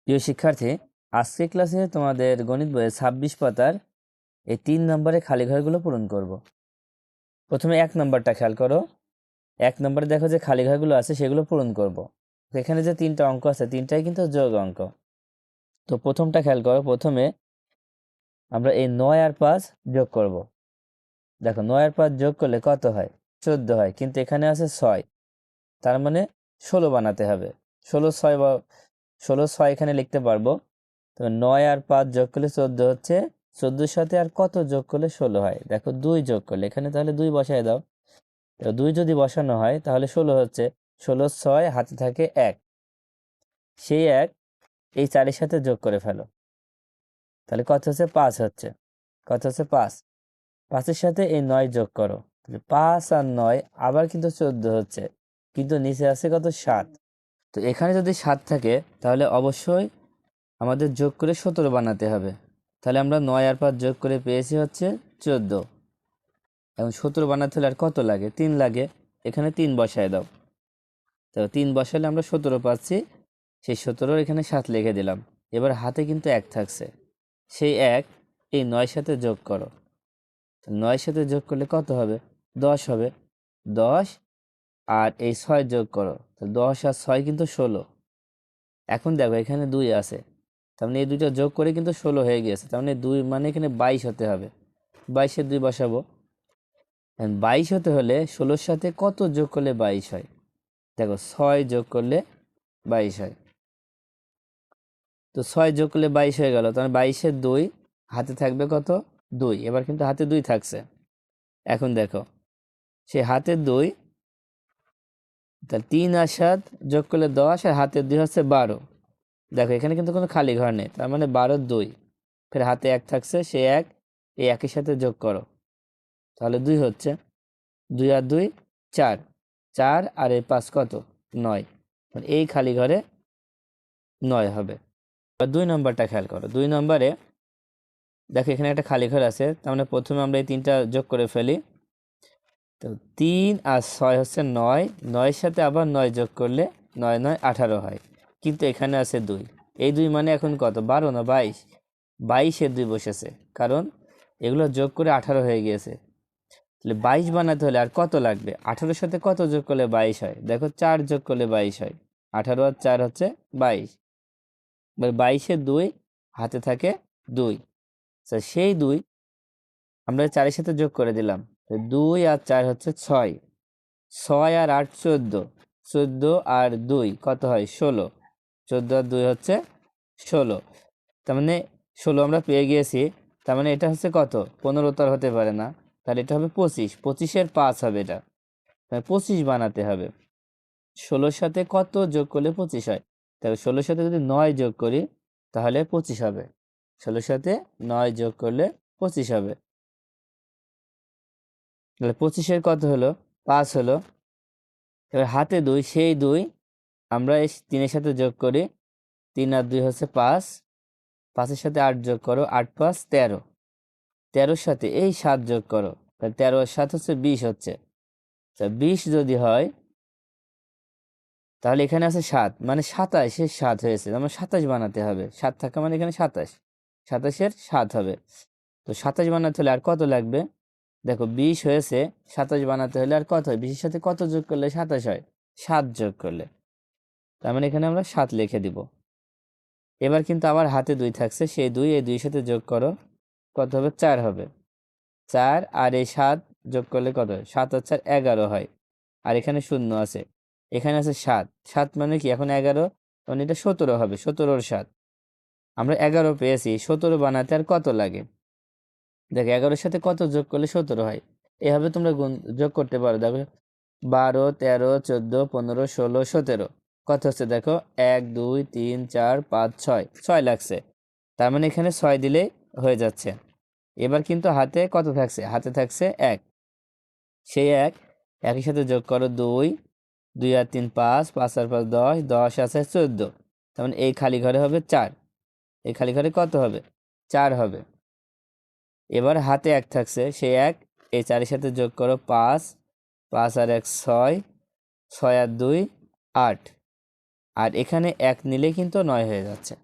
প্রিয় শিক্ষার্থী, আজকের ক্লাসে তোমাদের গণিত বইয়ের 26 পাতার এই 3 নম্বরে খালি ঘরগুলো পূরণ করব। প্রথমে 1 নম্বরটা খেয়াল করো। 1 নম্বরে দেখো যে খালি ঘরগুলো আছে সেগুলো পূরণ করব। এখানে যে 3টা অঙ্ক আছে 3টাই কিন্তু যোগ অঙ্ক। তো প্রথমটা খেয়াল করো। প্রথমে আমরা এই 9 আর 5 যোগ করব। দেখো 9 আর 5 যোগ করলে কত হয়? 14 হয়, কিন্তু এখানে আছে 6, তার মানে 16 বানাতে হবে। 16 6 বা 16 6 এখানে লিখতে পারবো। তো 9 আর 5 যোগ করলে 14 হচ্ছে। 14-র সাথে আর কত যোগ করলে 16 হয়? দেখো 2 যোগ করলে, এখানে তাহলে 2 বসায় দাও। তো 2 যদি বসানো হয় তাহলে 16 হচ্ছে। 16 6 হাতে থাকে 1, সেই 1 এই 4-এর সাথে যোগ করে ফেলো। তাহলে কত হচ্ছে? 5 হচ্ছে। কত হচ্ছে? 5। 5-এর সাথে এই 9 যোগ করো, 5 আর 9 আবার কিন্তু 14 হচ্ছে, কিন্তু নিচে আছে কত? 7। তো এখানে যদি 7 থাকে তাহলে অবশ্যই আমাদের যোগ করে 17 বানাতে হবে। তাহলে আমরা 9 আর 5 যোগ করে পেয়েছি হচ্ছে 14। এখন 17 বানাতে হলে আর কত লাগে? 3 লাগে। এখানে 3 বসায় দাও। তো 3 বসালে আমরা 17 পাচ্ছি। সেই 17 এখানে 7 লিখে দিলাম। এবার হাতে কিন্তু 1 থাকছে, সেই 1 এই 9 সাথে যোগ করো। 9 সাথে যোগ করলে কত হবে? 10 হবে। 10 আর এই 6 যোগ করো, তো 10 আর 6 কিন্তু 16। এখন দেখো এখানে 2 আছে, তার মানে এই দুইটা যোগ করে কিন্তু 16 হয়ে গিয়েছে। তার মানে 2 মানে এখানে 22 হতে হবে। 22-এর 2 বসাবো। 22 হতে হলে 16-র সাথে কত যোগ করলে 22 হয়? দেখো 6 যোগ করলে 22 হয়। তো 6 যোগ করলে 22 হয়ে গেল। তার মানে 22-এর 2 হাতে থাকবে কত? 2। এবার কিন্তু হাতে 2 থাকছে। এখন দেখো সেই হাতের 2, তাহলে 3 আর 7 যোগ করলে 10, আর হাতের 2 হচ্ছে 12। দেখো এখানে কিন্তু কোনো খালি ঘর নেই, তার মানে 12-র 2। ফের হাতে 1 থাকছে, সে 1 এই 1-এর সাথে যোগ করো, তাহলে 2 হচ্ছে। 2 আর 2 4, 4 আর এই 5 কত? 9। এই খালি ঘরে 9 হবে। এবার 2 নম্বরটা খেয়াল করো। 2 নম্বরে দেখো এখানে একটা খালি ঘর আছে, তার মানে প্রথমে আমরা এই 3টা যোগ করে ফেলি। তো 3 আর 6 হচ্ছে 9, 9-এর সাথে আবার 9 যোগ করলে 9 9 18 হয়, কিন্তু এখানে আছে 2। এই 2 মানে এখন কত? 12 না 22? 22-এর 2 বসেছে, কারণ এগুলো যোগ করে 18 হয়ে গিয়েছে। তাহলে 22 বানাতে হলে আর কত লাগবে? 18-এর সাথে কত যোগ করলে 22 হয়? দেখো 4 যোগ করলে 22 হয়। 18 আর 4 হচ্ছে 22। এবার 22-এর 2 হাতে থাকে 2, সেই 2 আমরা 4-এর সাথে যোগ করে দিলাম। 2 আর 4 হচ্ছে 6, 6 আর 8 14, 14 আর 2 কত হয়? 16। 14 আর 2 হচ্ছে 16। তার মানে 16 আমরা পেয়ে গিয়েছি। তার মানে এটা হচ্ছে কত? 15 তো আর হতে পারে না, তাহলে এটা হবে 25। 25-এর 5 হবে এটা, 25 বানাতে হবে। 16-র সাথে কত যোগ করলে 25 হয়? তাহলে 16-র সাথে যদি 9 যোগ করি তাহলে 25 হবে। 16-র সাথে 9 যোগ করলে 25 হবে। তাহলে 25-এর কত হলো? 5 হলো। এবার হাতে 2, সেই 2 আমরা এই 3-এর সাথে যোগ করি। 3 আর 2 হচ্ছে 5, 5-এর সাথে 8 যোগ করো, 8 5 13। 13-র সাথে এই 7 যোগ করো, তাহলে 13 আর 7 হচ্ছে 20 হচ্ছে। 20 যদি হয় তাহলে এখানে আছে 7, মানে 27-এর 7 হয়েছে। আমরা 27 বানাতে হবে। 7 থাকা মানে এখানে 27, 27-এর 7 হবে। তো 27 বানাতে হলে আর কত লাগবে? দেখো 20 হয়েছে, 27 বানাতে হলে আর কত হয়? 20-এর সাথে কত যোগ করলে 27 হয়? 7 যোগ করলে। তার মানে এখানে আমরা 7 লিখে দিব। এবার কিন্তু আবার হাতে 2 থাকছে, সেই 2 এই 2-এর সাথে যোগ করো, কত হবে? 4 হবে। 4 আর এই 7 যোগ করলে কত হয়? 7 আর 4 11 হয়। আর এখানে শূন্য আছে, এখানে আছে 7। 7 মানে কি? এখন 11, মানে এটা 17 হবে। 17-র 7 আমরা 11 পেয়েছি। 17 বানাতে আর কত লাগে? দেখো 11-এর সাথে কত যোগ করলে 17 হয়? এভাবে তোমরা যোগ করতে পারো। দেখো 12 13 14 15 16 17 কত হচ্ছে? দেখো 1 2 3 4 5 6, 6 লাগছে। তার মানে এখানে 6 দিলেই হয়ে যাচ্ছে। এবার কিন্তু হাতে কত থাকছে? হাতে থাকছে 1, সেই 1 একই সাথে যোগ করো। 2 2 আর 3 5, 5 আর 5 10, 10 আছে 14। তার মানে এই খালি ঘরে হবে 4। এই খালি ঘরে কত হবে? 4 হবে। এবার হাতে 1 থাকছে, সেই 1 এই 4-এর সাথে যোগ করো। 5, 5 আর 1 6, 6 আর 2 8। আর এখানে 1 নিলে কিন্তু 9 হয়ে যাচ্ছে।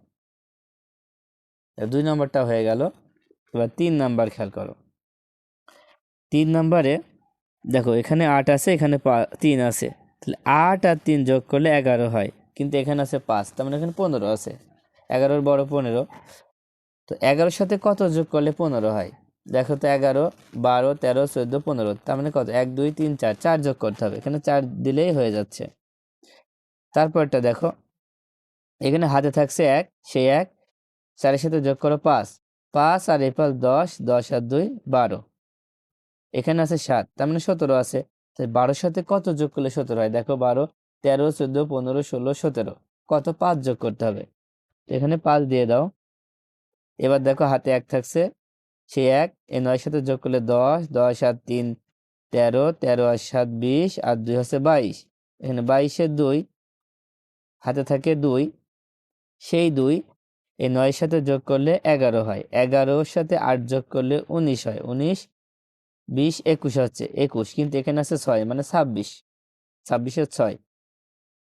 2 নম্বরটা হয়ে গেল। এবার 3 নাম্বার খেয়াল করো। 3 নম্বরে দেখো এখানে 8 আছে, এখানে 3 আছে, তাহলে 8 আর 3 যোগ করলে 11 হয়, কিন্তু এখানে আছে 5, তার মানে এখানে 15 আছে। 11-র বড় 15। তো 11-র সাথে কত যোগ করলে 15 হয়? দেখো তো 11, 12, 13, 14, 15, তার মানে কত? 1 2 3 4, 4 যোগ করতে হবে, এখানে 4 দিলেই হয়ে যাচ্ছে। তারপরটা দেখো, এখানে হাতে থাকছে 1, সেই 1 4-এর সাথে যোগ করো 5, 5 আর 5 10, 10 আর 2 12, এখানে আছে 7, তার মানে 17 আছে। তাই 12-র সাথে কত যোগ করলে 17 হয়? দেখো 12, 13, 14, 15, 16, 17, কত? 5 যোগ করতে হবে, তো এখানে 5 দিয়ে দাও। এবার দেখো হাতে 1 থাকছে, সেই 1 এই 9-এর সাথে যোগ করলে 10, 10 আর 3 13, 13 আর 7 20, আর 2 হচ্ছে 22, এখানে 22-এর 2 হাতে থাকে 2, সেই 2 এই 9-এর সাথে যোগ করলে 11 হয়, 11-র সাথে 8 যোগ করলে 19 হয়, 19, 20, 21 হচ্ছে 21, কিন্তু এখানে আছে 6, মানে 26, 26-এর 6,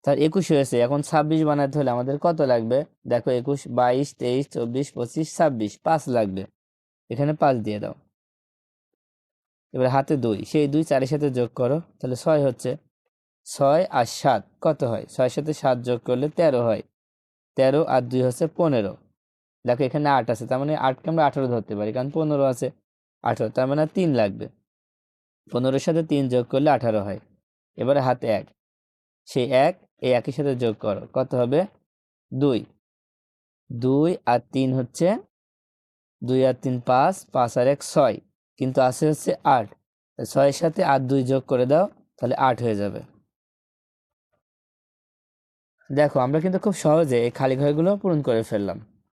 তার 21 হয়েছে। এখন 26 বানাতে হলে আমাদের কত লাগবে? দেখো 21, 22, 23, 24, 25, 26, 5 লাগবে, এখানে 5 দিয়ে দাও। এবার হাতে 2, সেই 2 4-এর সাথে যোগ করো, তাহলে 6 হচ্ছে। 6 আর 7 কত হয়? 6-এর সাথে 7 যোগ করলে 13 হয়, 13 আর 2 হচ্ছে 15। দেখো এখানে 8 আছে, তার মানে 8কে আমরা 18 ধরতে পারি, কারণ 15 আছে। 18, তার মানে 3 লাগবে। 15-এর সাথে 3 যোগ করলে 18 হয়। এবারে হাতে 1, সেই 1 এই 1-এর সাথে যোগ করো, কত হবে? 2, 2 আর 3 হচ্ছে 2 আর 3 5, 5 আর 1 6, কিন্তু আছে হচ্ছে 8, 6-এর সাথে আর 2 যোগ করে দাও, তাহলে 8 হয়ে যাবে। দেখো আমরা কিন্তু খুব সহজে এই খালি ঘরগুলো পূরণ করে ফেললাম।